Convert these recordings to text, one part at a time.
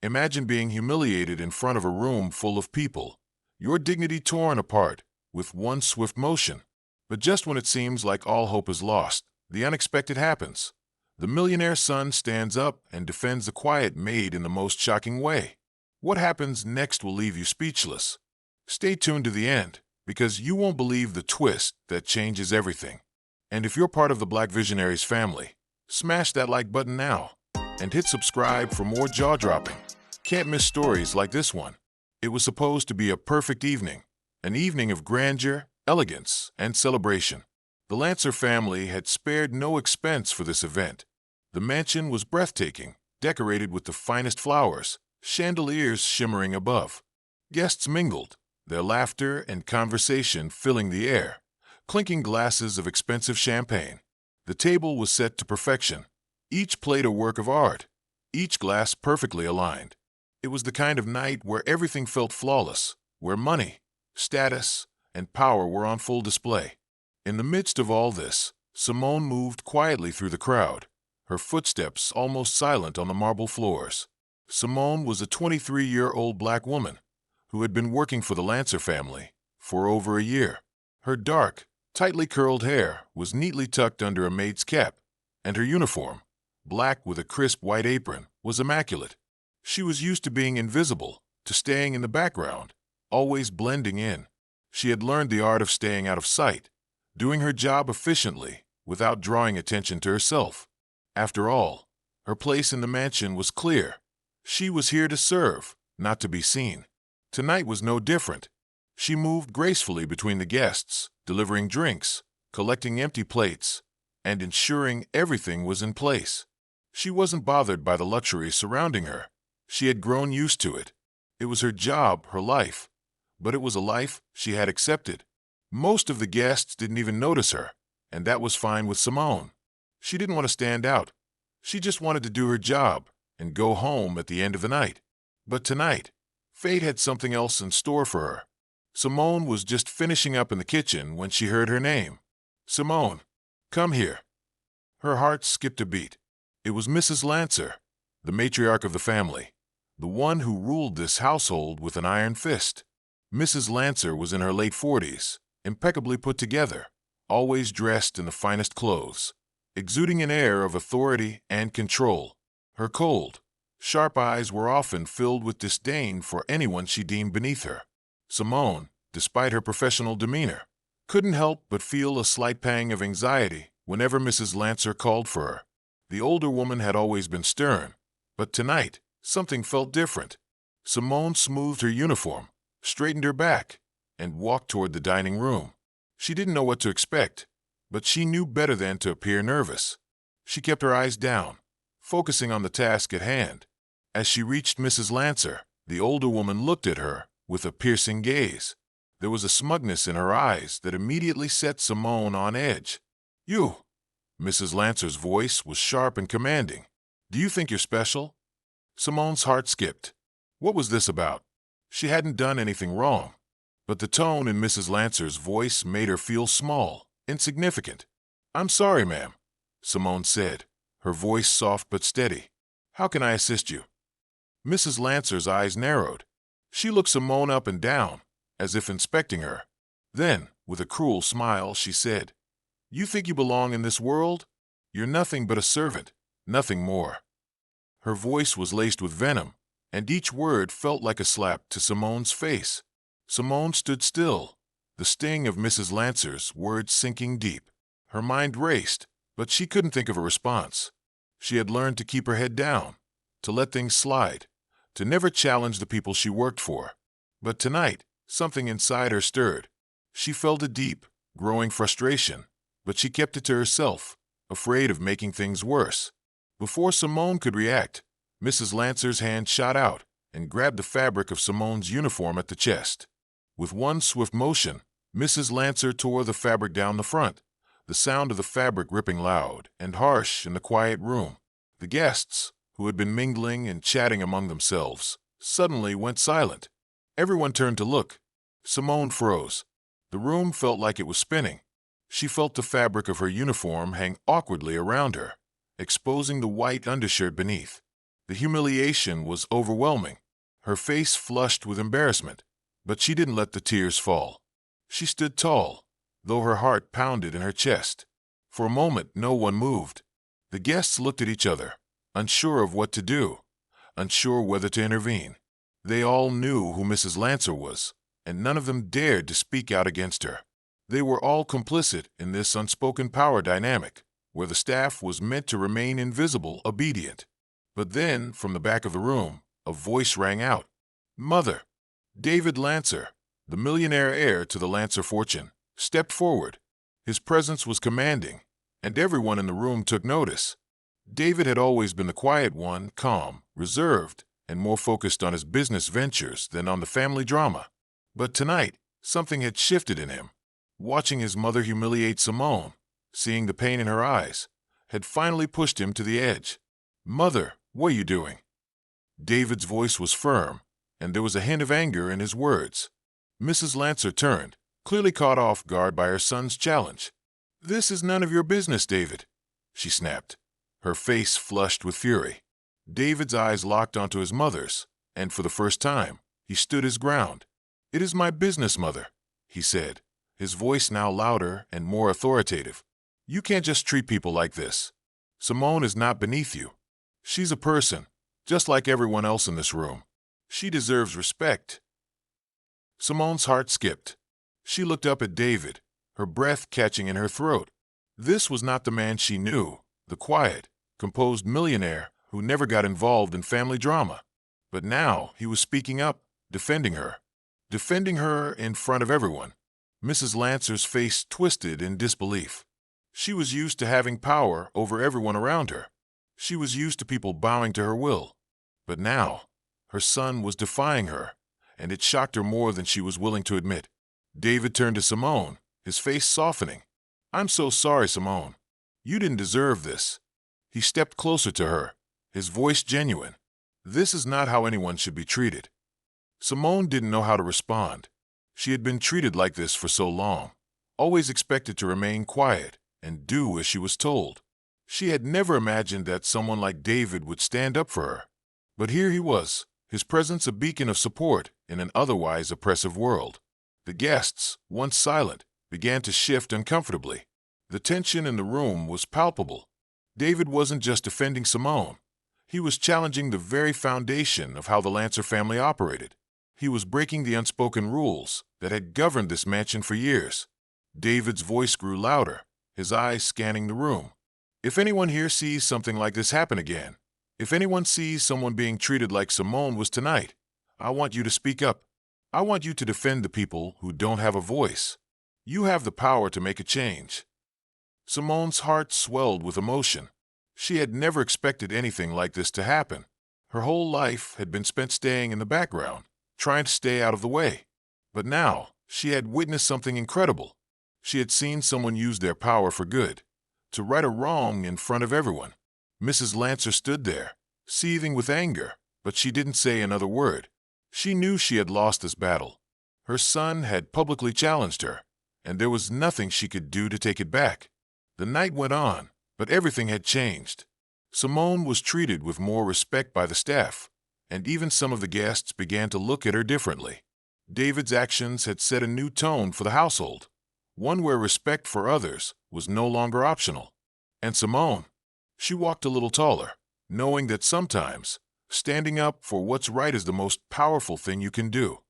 Imagine being humiliated in front of a room full of people, your dignity torn apart with one swift motion. But just when it seems like all hope is lost, the unexpected happens. The millionaire son stands up and defends the quiet maid in the most shocking way. What happens next will leave you speechless. Stay tuned to the end, because you won't believe the twist that changes everything. And if you're part of the Black Visionaries family, smash that like button now and hit subscribe for more jaw-dropping, can't miss stories like this one. It was supposed to be a perfect evening, an evening of grandeur, elegance, and celebration. The Lancer family had spared no expense for this event. The mansion was breathtaking, decorated with the finest flowers, chandeliers shimmering above. Guests mingled, their laughter and conversation filling the air, clinking glasses of expensive champagne. The table was set to perfection, each plate a work of art, each glass perfectly aligned. It was the kind of night where everything felt flawless, where money, status, and power were on full display. In the midst of all this, Simone moved quietly through the crowd, her footsteps almost silent on the marble floors. Simone was a 23-year-old black woman who had been working for the Lancer family for over a year. Her dark, tightly curled hair was neatly tucked under a maid's cap, and her uniform, black with a crisp white apron, was immaculate. She was used to being invisible, to staying in the background, always blending in. She had learned the art of staying out of sight, doing her job efficiently without drawing attention to herself. After all, her place in the mansion was clear. She was here to serve, not to be seen. Tonight was no different. She moved gracefully between the guests, delivering drinks, collecting empty plates, and ensuring everything was in place. She wasn't bothered by the luxury surrounding her. She had grown used to it. It was her job, her life, but it was a life she had accepted. Most of the guests didn't even notice her, and that was fine with Simone. She didn't want to stand out. She just wanted to do her job and go home at the end of the night. But tonight, fate had something else in store for her. Simone was just finishing up in the kitchen when she heard her name. "Simone, come here." Her heart skipped a beat. It was Mrs. Lancer, the matriarch of the family, the one who ruled this household with an iron fist. Mrs. Lancer was in her late 40s, impeccably put together, always dressed in the finest clothes, exuding an air of authority and control. Her cold, sharp eyes were often filled with disdain for anyone she deemed beneath her. Simone, despite her professional demeanor, couldn't help but feel a slight pang of anxiety whenever Mrs. Lancer called for her. The older woman had always been stern, but tonight, something felt different. Simone smoothed her uniform, straightened her back, and walked toward the dining room. She didn't know what to expect, but she knew better than to appear nervous. She kept her eyes down, focusing on the task at hand. As she reached Mrs. Lancer, the older woman looked at her with a piercing gaze. There was a smugness in her eyes that immediately set Simone on edge. "You!" Mrs. Lancer's voice was sharp and commanding. "Do you think you're special?" Simone's heart skipped. What was this about? She hadn't done anything wrong, but the tone in Mrs. Lancer's voice made her feel small, insignificant. "I'm sorry, ma'am," Simone said, her voice soft but steady. "How can I assist you?" Mrs. Lancer's eyes narrowed. She looked Simone up and down, as if inspecting her. Then, with a cruel smile, she said, "You think you belong in this world? You're nothing but a servant, nothing more." Her voice was laced with venom, and each word felt like a slap to Simone's face. Simone stood still, the sting of Mrs. Lancer's words sinking deep. Her mind raced, but she couldn't think of a response. She had learned to keep her head down, to let things slide, to never challenge the people she worked for. But tonight, something inside her stirred. She felt a deep, growing frustration, but she kept it to herself, afraid of making things worse. Before Simone could react, Mrs. Lancer's hand shot out and grabbed the fabric of Simone's uniform at the chest. With one swift motion, Mrs. Lancer tore the fabric down the front, the sound of the fabric ripping loud and harsh in the quiet room. The guests, who had been mingling and chatting among themselves, suddenly went silent. Everyone turned to look. Simone froze. The room felt like it was spinning. She felt the fabric of her uniform hang awkwardly around her, exposing the white undershirt beneath. The humiliation was overwhelming. Her face flushed with embarrassment, but she didn't let the tears fall. She stood tall, though her heart pounded in her chest. For a moment, no one moved. The guests looked at each other, unsure of what to do, unsure whether to intervene. They all knew who Mrs. Lancer was, and none of them dared to speak out against her. They were all complicit in this unspoken power dynamic, where the staff was meant to remain invisible, obedient. But then, from the back of the room, a voice rang out. "Mother!" David Lancer, the millionaire heir to the Lancer fortune, stepped forward. His presence was commanding, and everyone in the room took notice. David had always been the quiet one, calm, reserved, and more focused on his business ventures than on the family drama. But tonight, something had shifted in him. Watching his mother humiliate Simone, seeing the pain in her eyes, had finally pushed him to the edge. "Mother, what are you doing?" David's voice was firm, and there was a hint of anger in his words. Mrs. Lancer turned, clearly caught off guard by her son's challenge. "This is none of your business, David," she snapped, her face flushed with fury. David's eyes locked onto his mother's, and for the first time, he stood his ground. "It is my business, Mother," he said, his voice now louder and more authoritative. "You can't just treat people like this. Simone is not beneath you. She's a person, just like everyone else in this room. She deserves respect." Simone's heart skipped. She looked up at David, her breath catching in her throat. This was not the man she knew, the quiet, composed millionaire who never got involved in family drama. But now he was speaking up, defending her in front of everyone. Mrs. Lancer's face twisted in disbelief. She was used to having power over everyone around her. She was used to people bowing to her will. But now, her son was defying her, and it shocked her more than she was willing to admit. David turned to Simone, his face softening. "I'm so sorry, Simone. You didn't deserve this." He stepped closer to her, his voice genuine. "This is not how anyone should be treated." Simone didn't know how to respond. She had been treated like this for so long, always expected to remain quiet and do as she was told. She had never imagined that someone like David would stand up for her. But here he was, his presence a beacon of support in an otherwise oppressive world. The guests, once silent, began to shift uncomfortably. The tension in the room was palpable. David wasn't just defending Simone. He was challenging the very foundation of how the Lancer family operated. He was breaking the unspoken rules that had governed this mansion for years. David's voice grew louder, his eyes scanning the room. "If anyone here sees something like this happen again, if anyone sees someone being treated like Simone was tonight, I want you to speak up. I want you to defend the people who don't have a voice. You have the power to make a change." Simone's heart swelled with emotion. She had never expected anything like this to happen. Her whole life had been spent staying in the background, trying to stay out of the way. But now, she had witnessed something incredible. She had seen someone use their power for good, to right a wrong in front of everyone. Mrs. Lancer stood there, seething with anger, but she didn't say another word. She knew she had lost this battle. Her son had publicly challenged her, and there was nothing she could do to take it back. The night went on, but everything had changed. Simone was treated with more respect by the staff, and even some of the guests began to look at her differently. David's actions had set a new tone for the household, one where respect for others was no longer optional. And Simone, she walked a little taller, knowing that sometimes standing up for what's right is the most powerful thing you can do.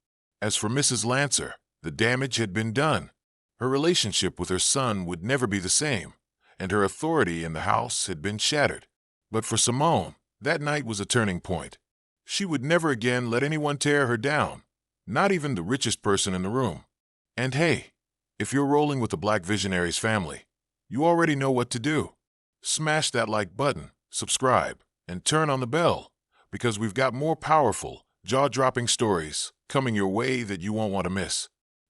As for Mrs. Lancer, the damage had been done. Her relationship with her son would never be the same, and her authority in the house had been shattered. But for Simone, that night was a turning point. She would never again let anyone tear her down, not even the richest person in the room. And hey, if you're rolling with the Blackvisionaries family, you already know what to do. Smash that like button, subscribe, and turn on the bell, because we've got more powerful, jaw-dropping stories coming your way that you won't want to miss.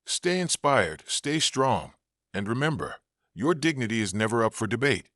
Stay inspired, stay strong, and remember, your dignity is never up for debate.